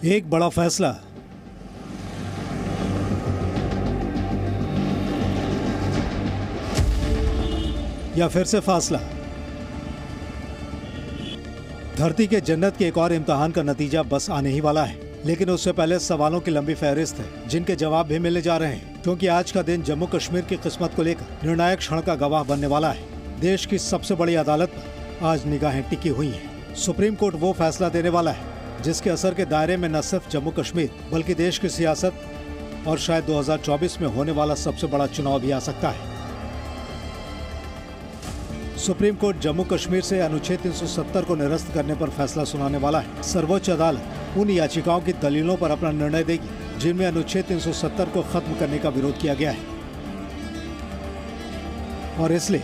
एक बड़ा फैसला। या फिर से फासला। धरती के जन्नत के एक और इम्तिहान का नतीजा बस आने ही वाला है, लेकिन उससे पहले सवालों की लंबी फहरिस्त है जिनके जवाब भी मिलने जा रहे हैं, क्योंकि आज का दिन जम्मू कश्मीर की किस्मत को लेकर निर्णायक क्षण का गवाह बनने वाला है। देश की सबसे बड़ी अदालत पर आज निगाहें टिकी हुई हैं। सुप्रीम कोर्ट वो फैसला देने वाला है जिसके असर के दायरे में न सिर्फ जम्मू कश्मीर बल्कि देश की सियासत और शायद 2024 में होने वाला सबसे बड़ा चुनाव भी आ सकता है। सुप्रीम कोर्ट जम्मू कश्मीर से अनुच्छेद 370 को निरस्त करने पर फैसला सुनाने वाला है। सर्वोच्च अदालत उन याचिकाओं की दलीलों पर अपना निर्णय देगी जिनमें अनुच्छेद 370 को खत्म करने का विरोध किया गया है, और इसलिए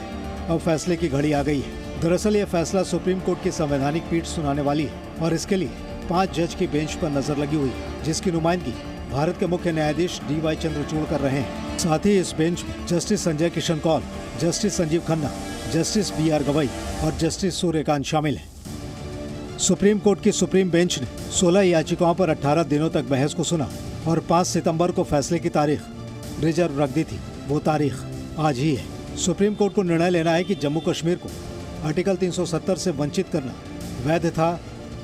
अब फैसले की घड़ी आ गई है। दरअसल यह फैसला सुप्रीम कोर्ट की संवैधानिक पीठ सुनाने वाली है और इसके लिए 5 जज की बेंच पर नजर लगी हुई है, जिसकी नुमाइंदगी भारत के मुख्य न्यायाधीश DY चंद्रचूड़ कर रहे हैं। साथ ही इस बेंच में justice Sanjay Kishan Kaul, justice Sanjiv Khanna, justice BR Gavai और जस्टिस सूर्यकांत शामिल हैं। सुप्रीम कोर्ट की सुप्रीम बेंच ने 16 याचिकाओं पर 18 दिनों तक बहस को सुना और 5 सितंबर को फैसले की तारीख रिजर्व रख दी थी। वो तारीख आज ही है। सुप्रीम कोर्ट को निर्णय लेना है कि जम्मू कश्मीर को आर्टिकल 370 से वंचित करना वैध था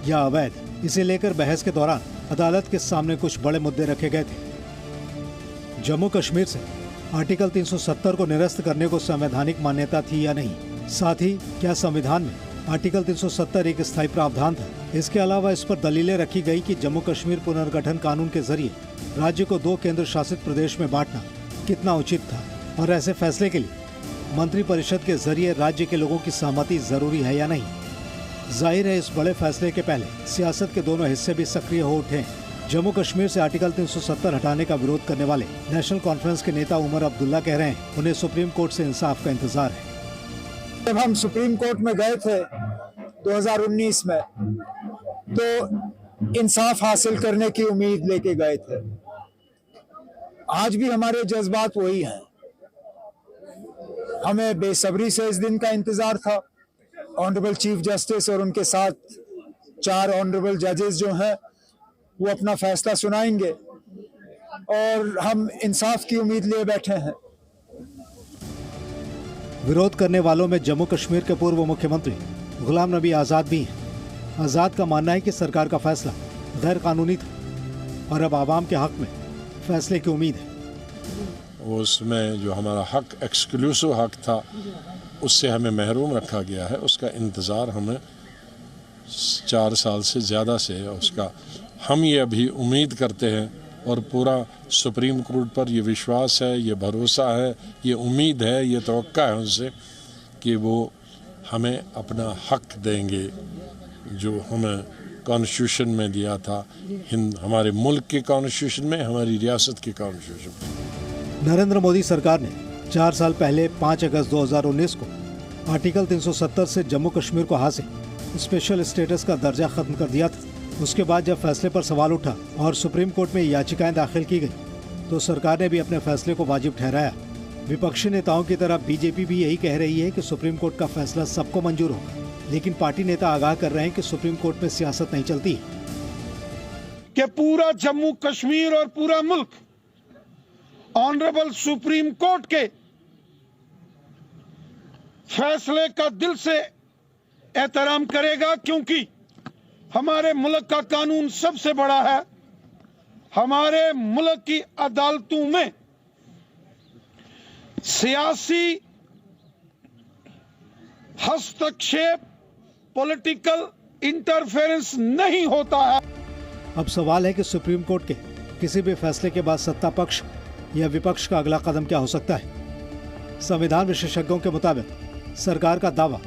या अवैध। इसे लेकर बहस के दौरान अदालत के सामने कुछ बड़े मुद्दे रखे गए थे। जम्मू कश्मीर से आर्टिकल 370 को निरस्त करने को संवैधानिक मान्यता थी या नहीं, साथ ही क्या संविधान में आर्टिकल 370 एक स्थायी प्रावधान था। इसके अलावा इस पर दलीलें रखी गई कि जम्मू कश्मीर पुनर्गठन कानून के जरिए राज्य को 2 केंद्र शासित प्रदेश में बांटना कितना उचित था, और ऐसे फैसले के लिए मंत्री परिषद के जरिए राज्य के लोगों की सहमति जरूरी है या नहीं। जाहिर है इस बड़े फैसले के पहले सियासत के दोनों हिस्से भी सक्रिय हो उठे हैं। जम्मू कश्मीर से आर्टिकल 370 हटाने का विरोध करने वाले नेशनल कॉन्फ्रेंस के नेता उमर अब्दुल्ला कह रहे हैं उन्हें सुप्रीम कोर्ट से इंसाफ का इंतजार है। जब हम सुप्रीम कोर्ट में गए थे 2019 में, तो इंसाफ हासिल करने की उम्मीद लेके गए थे। आज भी हमारे जज्बात वही हैं। हमें बेसब्री से इस दिन का इंतजार था। ऑनरेबल चीफ जस्टिस और उनके साथ 4 ऑनरेबल जजेस जो हैं वो अपना फैसला सुनाएंगे और हम इंसाफ की उम्मीद लिए बैठे हैं। विरोध करने वालों में जम्मू कश्मीर के पूर्व मुख्यमंत्री गुलाम नबी आजाद भी हैं। आजाद का मानना है कि सरकार का फैसला गैर कानूनी था और अब आवाम के हक में फैसले की उम्मीद है। उसमें जो हमारा हक, एक्सक्लूसिव हक था, उससे हमें महरूम रखा गया है। उसका इंतज़ार हमें 4 साल से ज़्यादा से है उसका। हम ये अभी उम्मीद करते हैं और पूरा सुप्रीम कोर्ट पर ये विश्वास है, ये भरोसा है, ये उम्मीद है, ये तवक्का है उनसे कि वो हमें अपना हक देंगे जो हमें कॉन्स्टिट्यूशन में दिया था, हमारे मुल्क के कॉन्स्टिट्यूशन में, हमारी रियासत के कॉन्स्टिट्यूशन में। नरेंद्र मोदी सरकार ने 4 साल पहले 5 अगस्त 2019 को आर्टिकल 370 से जम्मू कश्मीर को हासिल स्पेशल स्टेटस का दर्जा खत्म कर दिया था। उसके बाद जब फैसले पर सवाल उठा और सुप्रीम कोर्ट में याचिकाएं दाखिल की गई, तो सरकार ने भी अपने फैसले को वाजिब ठहराया। विपक्षी नेताओं की तरह बीजेपी भी यही कह रही है कि सुप्रीम कोर्ट का फैसला सबको मंजूर होगा, लेकिन पार्टी नेता आगाह कर रहे हैं कि सुप्रीम कोर्ट में सियासत नहीं चलती है। कि पूरा जम्मू कश्मीर और पूरा मुल्क ऑनरेबल सुप्रीम कोर्ट के फैसले का दिल से एहतराम करेगा, क्योंकि हमारे मुल्क का कानून सबसे बड़ा है। हमारे मुल्क की अदालतों में सियासी हस्तक्षेप, पॉलिटिकल इंटरफेरेंस नहीं होता है। अब सवाल है कि सुप्रीम कोर्ट के किसी भी फैसले के बाद सत्ता पक्ष या विपक्ष का अगला कदम क्या हो सकता है। संविधान विशेषज्ञों के मुताबिक सरकार का दावा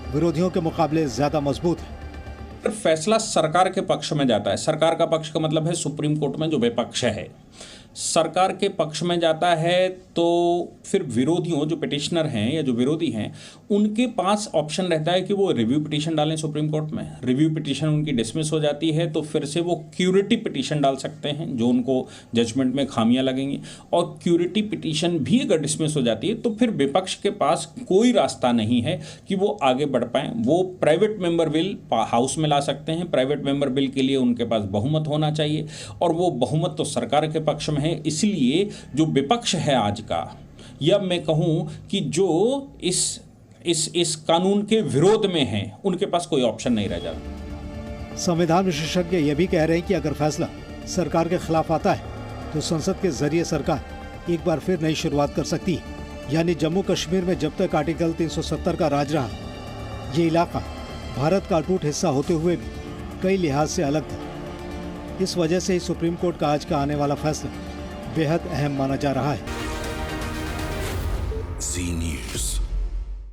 विरोधियों के मुकाबले ज्यादा मजबूत है। फैसला सरकार के पक्ष में जाता है। सरकार का पक्ष का मतलब है सुप्रीम कोर्ट में जो विपक्ष है। सरकार के पक्ष में जाता है तो फिर विरोधियों, जो पिटिशनर हैं या जो विरोधी हैं, उनके पास ऑप्शन रहता है कि वो रिव्यू पिटीशन डालें सुप्रीम कोर्ट में। रिव्यू पिटीशन उनकी डिसमिस हो जाती है तो फिर से वो क्यूरेटिव पिटीशन डाल सकते हैं जो उनको जजमेंट में खामियां लगेंगी, और क्यूरेटिव पिटीशन भी अगर डिसमिस हो जाती है तो फिर विपक्ष के पास कोई रास्ता नहीं है कि वो आगे बढ़ पाएं। वो प्राइवेट मेंबर बिल हाउस में ला सकते हैं। प्राइवेट मेंबर बिल के लिए उनके पास बहुमत होना चाहिए, और वो बहुमत तो सरकार के पक्ष में है। इसलिए जो विपक्ष है आज का, या मैं कहूं कि जो इस कानून के विरोध में हैं, उनके पास कोई ऑप्शन नहीं रह जाता। संविधान विशेषज्ञ ये भी कह रहे हैं कि अगर फैसला सरकार के खिलाफ आता है तो संसद के जरिए सरकार एक बार फिर नई शुरुआत कर सकती है। यानी जम्मू कश्मीर में जब तक आर्टिकल 370 का राज रहा, ये इलाका भारत का अटूट हिस्सा होते हुए भी कई लिहाज से अलग था। इस वजह से ही सुप्रीम कोर्ट का आज का आने वाला फैसला बेहद अहम माना जा रहा है।